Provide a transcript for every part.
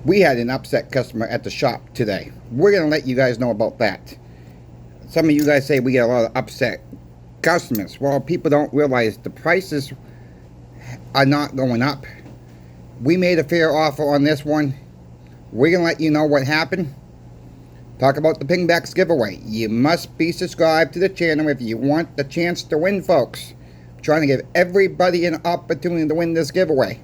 We had an upset customer at the shop today. We're going to let you guys know about that. Some of you guys say we get a lot of upset customers. Well, people don't realize the prices are not going up. We made a fair offer on this one. We're going to let you know what happened. Talk about the PIMBEX giveaway. You must be subscribed to the channel if you want the chance to win, folks. I'm trying to give everybody an opportunity to win this giveaway.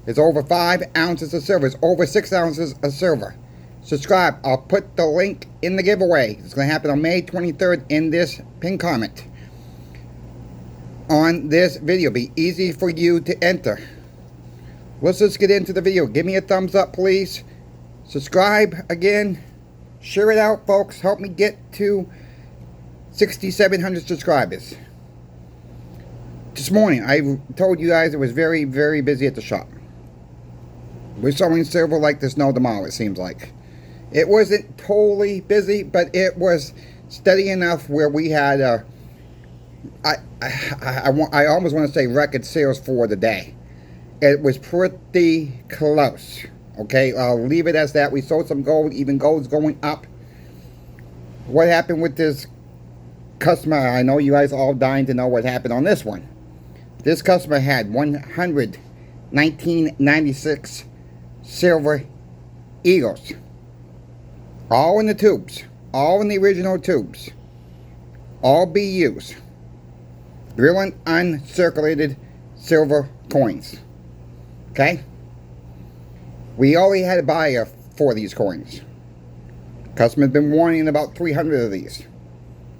It's over 5 ounces of silver. It's over 6 ounces of silver. Subscribe. I'll put the link in the giveaway. It's going to happen on May 23rd in this pinned comment. On this video. Be easy for you to enter. Let's just get into the video. Give me a thumbs up, please. Subscribe again. Share it out, folks. Help me get to 6,700 subscribers. This morning, I told you guys it was very, very busy at the shop. We're selling silver like there's no tomorrow, it seems like. It wasn't totally busy, but it was steady enough where we had I almost want to say record sales for the day. It was pretty close. Okay, I'll leave it as that. We sold some gold, even gold's going up. What happened with this customer? I know you guys are all dying to know what happened on this one. This customer had 1996 silver eagles. All in the tubes. All in the original tubes. All BUs. Real uncirculated silver coins. Okay? We already had a buyer for these coins. Customer's been wanting about 300 of these.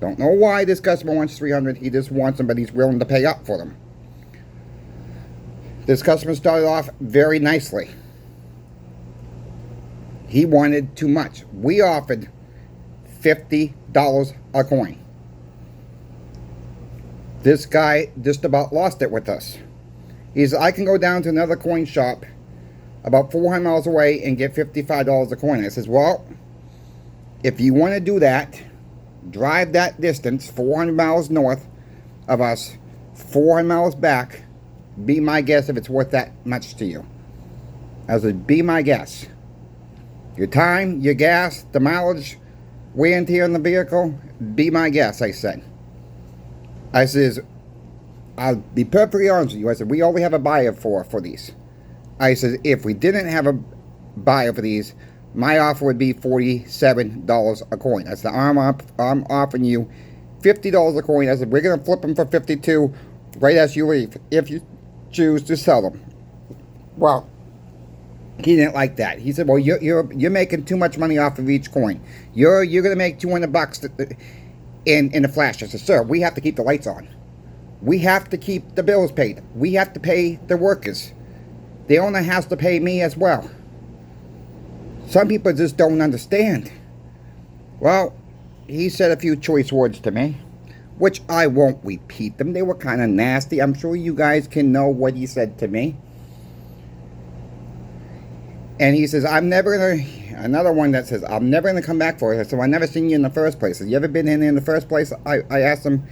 Don't know why this customer wants 300. He just wants them, but he's willing to pay up for them. This customer started off very nicely. He wanted too much. We offered $50 a coin. This guy just about lost it with us. He said, I can go down to another coin shop about 400 miles away and get $55 a coin. I says, well, if you want to do that, drive that distance, 400 miles north of us, 400 miles back, be my guess if it's worth that much to you. I said, be my guess. Your time, your gas, the mileage, wear and tear on the vehicle, be my guess, I said. I says, I'll be perfectly honest with you. I said, we only have a buyer for these. I said, if we didn't have a buyer for these, my offer would be $47 a coin. I said, I'm offering you $50 a coin. I said, we're going to flip them for $52 right as you leave, if you choose to sell them. Well, he didn't like that. He said, well, you're making too much money off of each coin. You're going to make $200 in a flash. I said, sir, we have to keep the lights on. We have to keep the bills paid. We have to pay the workers. The owner has to pay me as well. Some people just don't understand. Well, he said a few choice words to me, which I won't repeat them. They were kind of nasty. I'm sure you guys can know what he said to me. And he says, I'm never going to, another one that says, I'm never going to come back for it. I said, well, I've never seen you in the first place. Have you ever been in the first place? I asked him.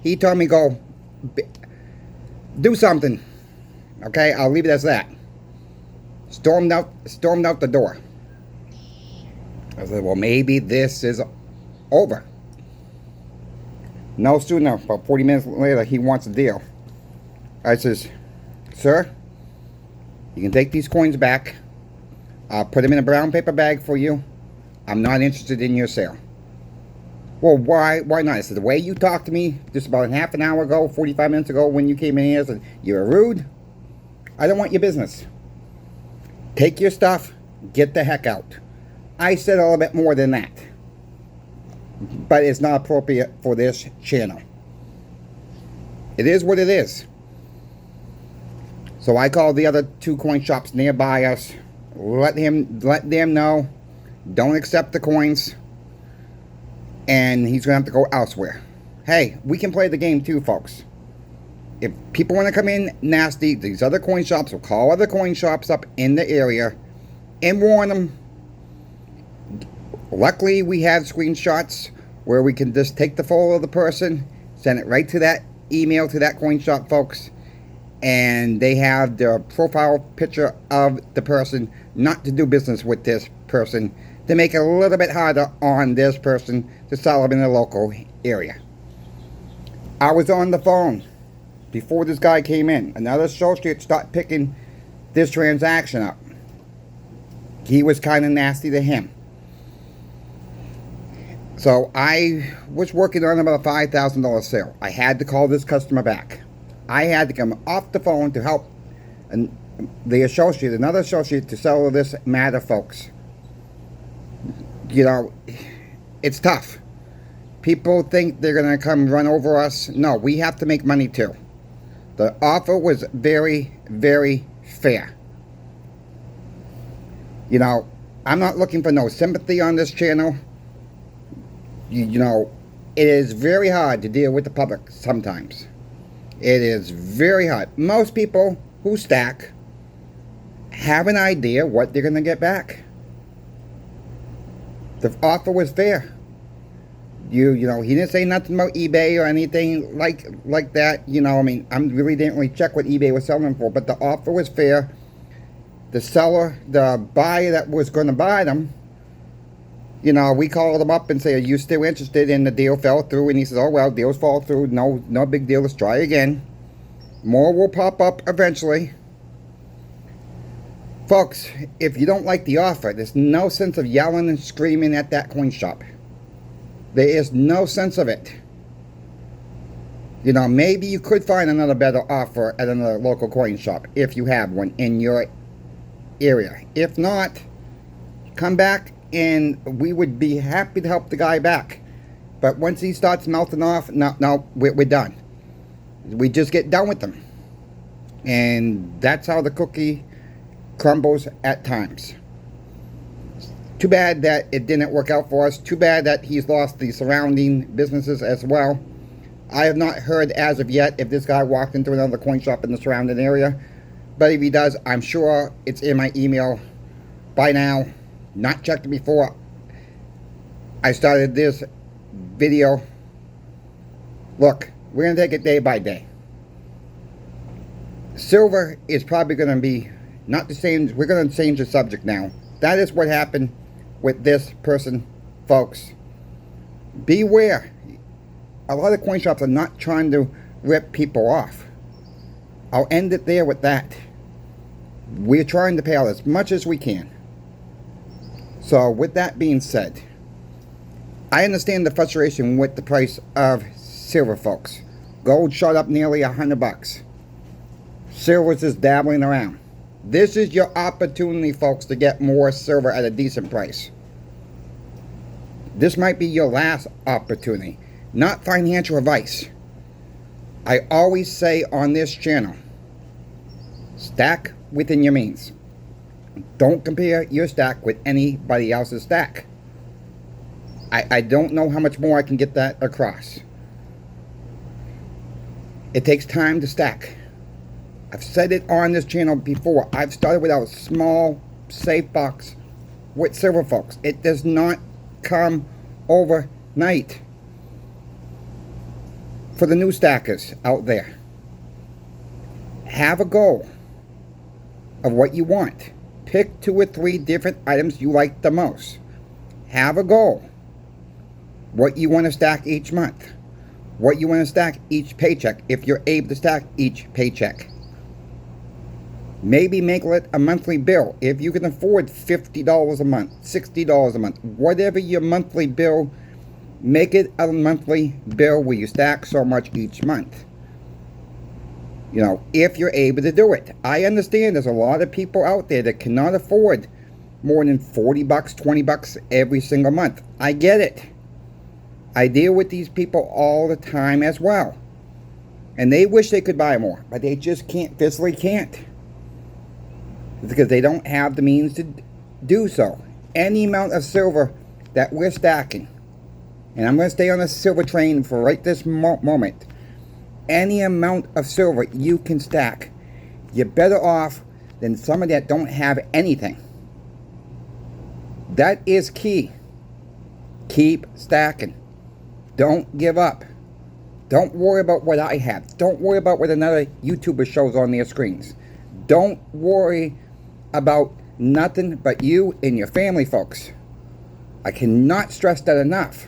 He told me, go, do something. Okay, I'll leave it as that. Stormed out the door. I said, well, maybe this is over. No sooner, about 40 minutes later, he wants a deal. I says, sir, you can take these coins back. I'll put them in a brown paper bag for you. I'm not interested in your sale. Well, why not? I said, the way you talked to me just about half an hour ago, 45 minutes ago when you came in here, I said, you're rude. I don't want your business. Take your stuff, get the heck out. I said a little bit more than that. But it's not appropriate for this channel. It is what it is. So I called the other 2 coin shops nearby us. Let them know. Don't accept the coins. And he's going to have to go elsewhere. Hey, we can play the game too, folks. If people want to come in nasty, these other coin shops will call other coin shops up in the area and warn them. Luckily, we have screenshots where we can just take the photo of the person, send it right to that email to that coin shop, folks, and they have the profile picture of the person, not to do business with this person, to make it a little bit harder on this person to sell them in the local area. I was on the phone before this guy came in. Another associate started picking this transaction up. He was kind of nasty to him. So I was working on about a $5,000 sale. I had to call this customer back. I had to come off the phone to help the associate, another associate, to settle this matter, folks. You know, it's tough. People think they're going to come run over us. No, we have to make money too. The offer was very, very fair. You know, I'm not looking for no sympathy on this channel. You know, it is very hard to deal with the public sometimes. It is very hard. Most people who stack have an idea what they're going to get back. The offer was fair. You know, he didn't say nothing about eBay or anything like that. You know, I mean, I really didn't really check what eBay was selling them for, but the offer was fair. The seller, the buyer that was going to buy them, you know, we called him up and say, are you still interested? And the deal fell through, and he says, oh, well, deals fall through. No big deal. Let's try again. More will pop up eventually. Folks, if you don't like the offer, there's no sense of yelling and screaming at that coin shop. There is no sense of it. You know, maybe you could find another better offer at another local coin shop if you have one in your area. If not, come back and we would be happy to help the guy back. But once he starts melting off, no, we're done. We just get done with them. And that's how the cookie crumbles at times. Too bad that it didn't work out for us. Too bad that he's lost the surrounding businesses as well. I have not heard as of yet if this guy walked into another coin shop in the surrounding area. But if he does, I'm sure it's in my email by now. Not checked it before I started this video. Look, we're going to take it day by day. Silver is probably going to be not the same. We're going to change the subject now. That is what happened with this person, folks. Beware. A lot of coin shops are not trying to rip people off. I'll end it there with that. We're trying to pay out as much as we can. So with that being said, I understand the frustration with the price of silver, folks. Gold shot up nearly $100. Silver's just dabbling around. This is your opportunity, folks, to get more silver at a decent price. This might be your last opportunity. Not financial advice. I always say on this channel, stack within your means. Don't compare your stack with anybody else's stack. I don't know how much more I can get that across. It takes time to stack. I've said it on this channel before. I've started with a small safe box with silver, folks. It does not come overnight. For the new stackers out there, have a goal of what you want. Pick 2 or 3 different items you like the most. Have a goal. What you want to stack each month. What you want to stack each paycheck, if you're able to stack each paycheck. Maybe make it a monthly bill if you can afford $50 a month, $60 a month, whatever your monthly bill. Make it a monthly bill where you stack so much each month. You know, if you're able to do it. I understand there's a lot of people out there that cannot afford more than $40, $20 every single month. I get it. I deal with these people all the time as well. And they wish they could buy more, but they just can't, physically can't. Because they don't have the means to do so. Any amount of silver that we're stacking, and I'm going to stay on the silver train for right this moment. Any amount of silver you can stack, you're better off than some that don't have anything. That is key. Keep stacking. Don't give up. Don't worry about what I have. Don't worry about what another YouTuber shows on their screens. Don't worry about nothing but you and your family, folks. I cannot stress that enough.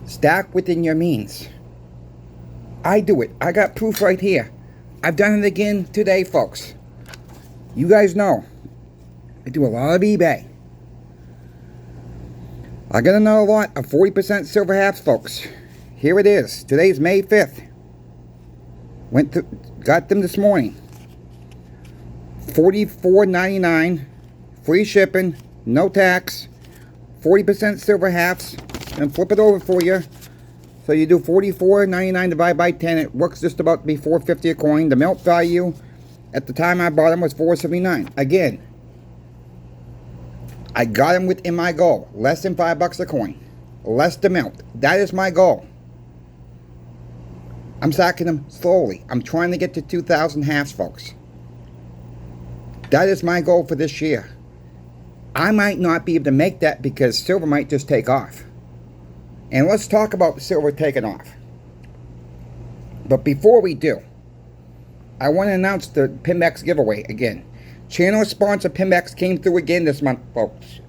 Stack within your means. I do it. I got proof right here. I've done it again today, folks. You guys know I do a lot of eBay. I got another lot of 40% silver halves, folks. Here it is. Today's May 5th. Got them this morning. $44.99. Free shipping. No tax. 40% silver halves. And flip it over for you. So you do $44.99 divided by 10. It works just about to be $4.50 a coin. The melt value at the time I bought them was $4.79. Again, I got them within my goal. Less than $5 a coin. Less to melt. That is my goal. I'm stacking them slowly. I'm trying to get to 2,000 halves, folks. That is my goal for this year. I might not be able to make that because silver might just take off. And let's talk about silver taking off. But before we do, I want to announce the PIMBEX giveaway again. Channel sponsor PIMBEX came through again this month, folks.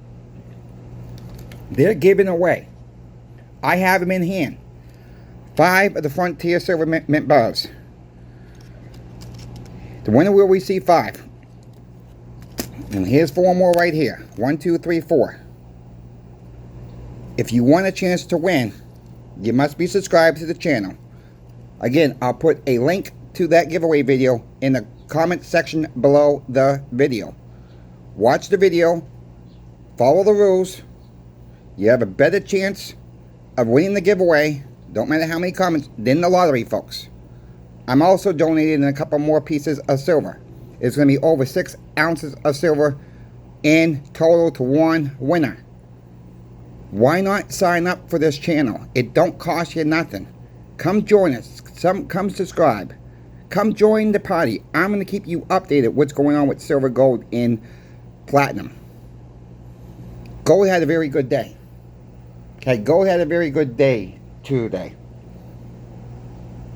They're giving away. I have them in hand. 5 of the Frontier Silver Mint bars. The winner will receive 5. And here's 4 more right here. 1, 2, 3, 4. If you want a chance to win, you must be subscribed to the channel. Again, I'll put a link to that giveaway video in the comment section below the video. Watch the video. Follow the rules. You have a better chance of winning the giveaway, don't matter how many comments, than the lottery, folks. I'm also donating a couple more pieces of silver. It's going to be over 6 ounces of silver in total to one winner. Why not sign up for this channel? It don't cost you nothing. Come join us. Come subscribe. Come join the party. I'm going to keep you updated what's going on with silver, gold, and platinum. Gold had a very good day. Okay, gold had a very good day today.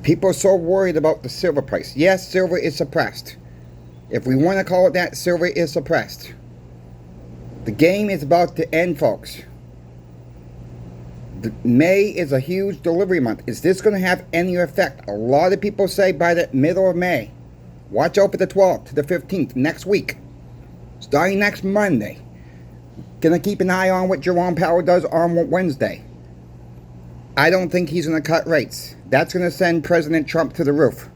People are so worried about the silver price. Yes, silver is suppressed. If we want to call it that, silver is suppressed. The game is about to end, folks. May is a huge delivery month. Is this going to have any effect? A lot of people say by the middle of May. Watch out for the 12th to the 15th, next week. Starting next Monday. Gonna keep an eye on what Jerome Powell does on Wednesday. I don't think he's going to cut rates. That's going to send President Trump to the roof.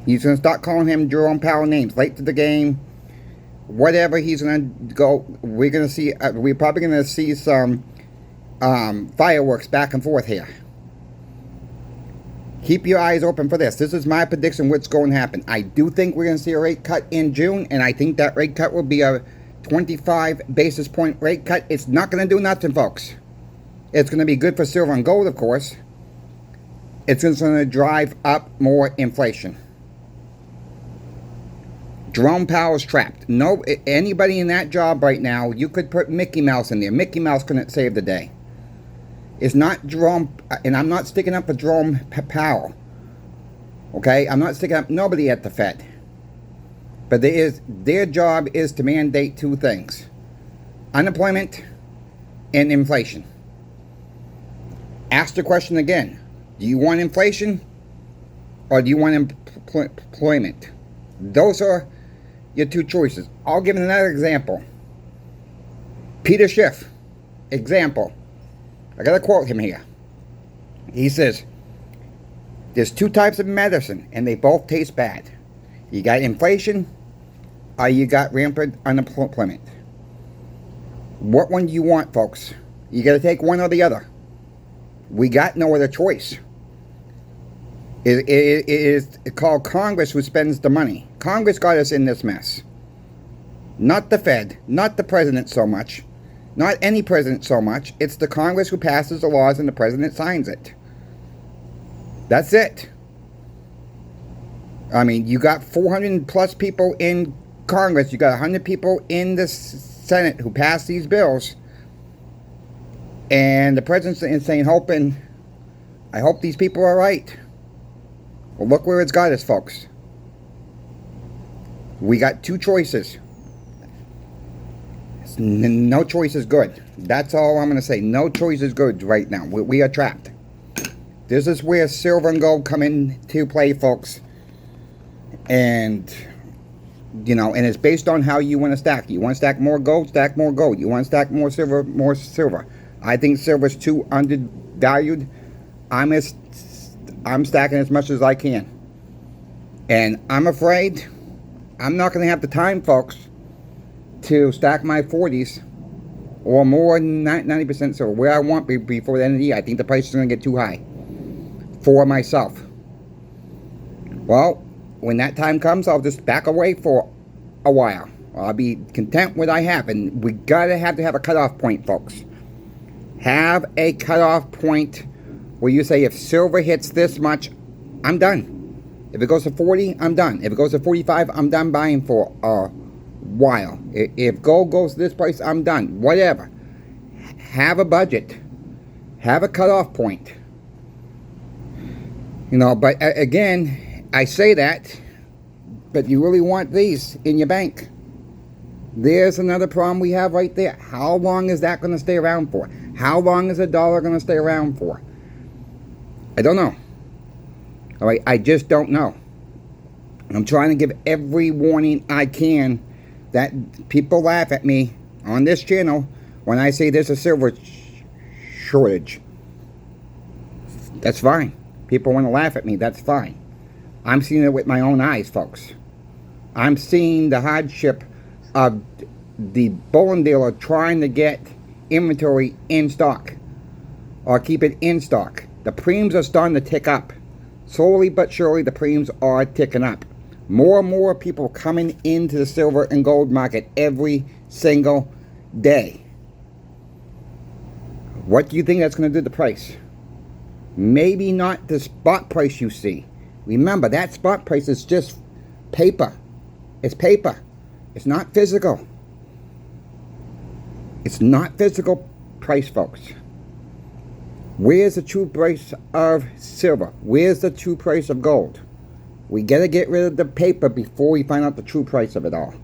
He's going to start calling him Jerome Powell names. Late to the game. Whatever he's going to go. We're going to see. We're probably going to see some fireworks back and forth here. Keep your eyes open for this. This is my prediction what's going to happen. I do think we're going to see a rate cut in June, and I think that rate cut will be a 25 basis point rate cut. It's not going to do nothing, folks. It's going to be good for silver and gold, of course. It's just going to drive up more inflation. Jerome Powell's trapped. No, anybody in that job right now, you could put Mickey Mouse in there. Mickey Mouse couldn't save the day. It's not Jerome, and I'm not sticking up for Jerome Powell. Okay? I'm not sticking up nobody at the Fed. But their job is to mandate 2 things. Unemployment and inflation. Ask the question again. Do you want inflation or do you want employment? Those are your 2 choices. I'll give another example. Peter Schiff. Example. I got to quote him here. He says, there's 2 types of medicine and they both taste bad. You got inflation or you got rampant unemployment. What one do you want, folks? You got to take one or the other. We got no other choice. It is called Congress who spends the money. Congress got us in this mess. Not the Fed, not the president so much. Not any president so much. It's the Congress who passes the laws and the president signs it. That's it. I mean, you got 400 plus people in Congress. You got 100 people in the Senate who pass these bills. And the president's saying, hoping I hope these people are right. Well, look where it's got us, folks. We got two choices. No choice is good. That's all I'm going to say. No choice is good right now. We are trapped. This is where silver and gold come into play, folks. And, you know, and it's based on how you want to stack. You want to stack more gold, stack more gold. You want to stack more silver, more silver. I think silver's too undervalued. I'm stacking as much as I can. And I'm afraid I'm not going to have the time, folks, to stack my 40s or more than 90% silver where I want before the end of the year. I think the price is going to get too high for myself. Well, when that time comes, I'll just back away for a while. I'll be content with what I have. And we gotta have a cutoff point, folks. Have a cutoff point where you say, if silver hits this much, I'm done. If it goes to 40, I'm done. If it goes to 45, I'm done buying for a while. If gold goes to this price, I'm done. Whatever. Have a budget. Have a cutoff point. You know, but again, I say that, but you really want these in your bank. There's another problem we have right there. How long is that going to stay around for? How long is the dollar going to stay around for? I don't know. All right, I just don't know. I'm trying to give every warning I can that people laugh at me on this channel when I say there's a silver shortage. That's fine. People want to laugh at me. That's fine. I'm seeing it with my own eyes, folks. I'm seeing the hardship of the bullion dealer trying to get inventory in stock or keep it in stock. The Premes are starting to tick up. Slowly but surely, the Premes are ticking up. More and more people coming into the silver and gold market every single day. What do you think that's going to do to the price? Maybe not the spot price you see. Remember, that spot price is just paper. It's paper. It's not physical. It's not physical price, folks. Where's the true price of silver? Where's the true price of gold? We got to get rid of the paper before we find out the true price of it all.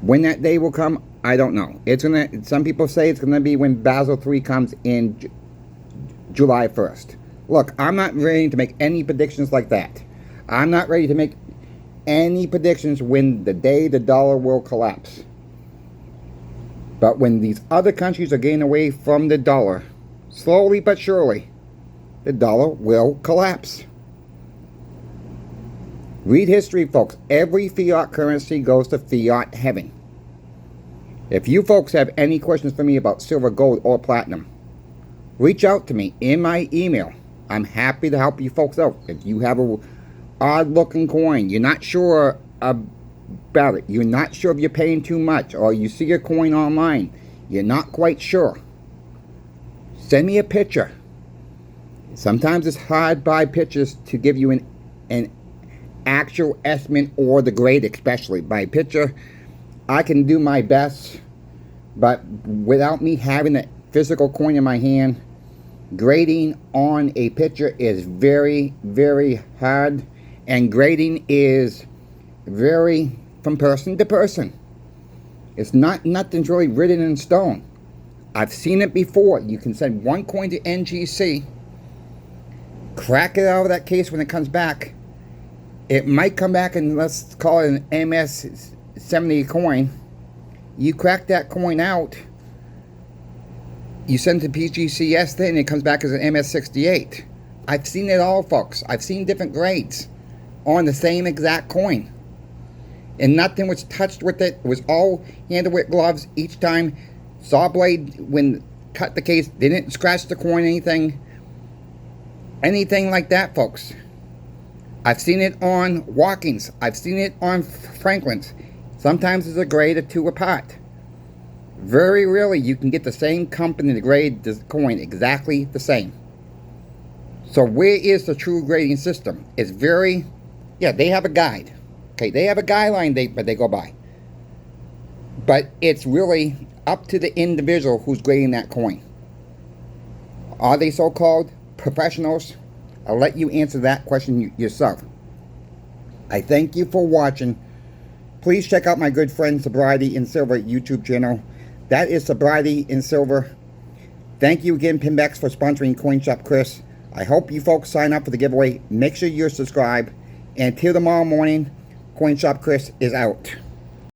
When that day will come, I don't know. It's gonna. Some people say it's gonna be when Basel III comes in July 1st. Look, I'm not ready to make any predictions like that. I'm not ready to make any predictions when the day the dollar will collapse. But when these other countries are getting away from the dollar, slowly but surely, the dollar will collapse. Read history, folks. Every fiat currency goes to fiat heaven. If you folks have any questions for me about silver, gold, or platinum, reach out to me in my email. I'm happy to help you folks out. If you have a odd looking coin, you're not sure about it, you're not sure if you're paying too much, or you see a coin online, you're not quite sure, send me a picture. Sometimes it's hard by pictures to give you an actual estimate, or the grade, especially by picture. I can do my best, but without me having a physical coin in my hand, grading on a picture is very, very hard, and grading is very from person to person. It's nothing's really written in stone. I've seen it before. You can send one coin to NGC, crack it out of that case when it comes back. It might come back and let's call it an MS-70 coin. You crack that coin out, you send it to PGCS, then it comes back as an MS-68. I've seen it all, folks. I've seen different grades on the same exact coin. And nothing was touched with it. It was all handled with gloves each time. Saw blade, when cut the case, didn't scratch the coin, anything like that, folks. I've seen it on Walkings. I've seen it on Franklin's. Sometimes it's a grade or two apart. Very rarely you can get the same company to grade the coin exactly the same. So where is the true grading system? It's very, yeah, they have a guide. Okay, they have a guideline they go by. But it's really up to the individual who's grading that coin. Are they so-called professionals? I'll let you answer that question yourself. I thank you for watching. Please check out my good friend Sobriety in Silver YouTube channel. That is Sobriety in Silver. Thank you again, PIMBEX, for sponsoring CoinShop Chris. I hope you folks sign up for the giveaway. Make sure you're subscribed. And till tomorrow morning, CoinShop Chris is out.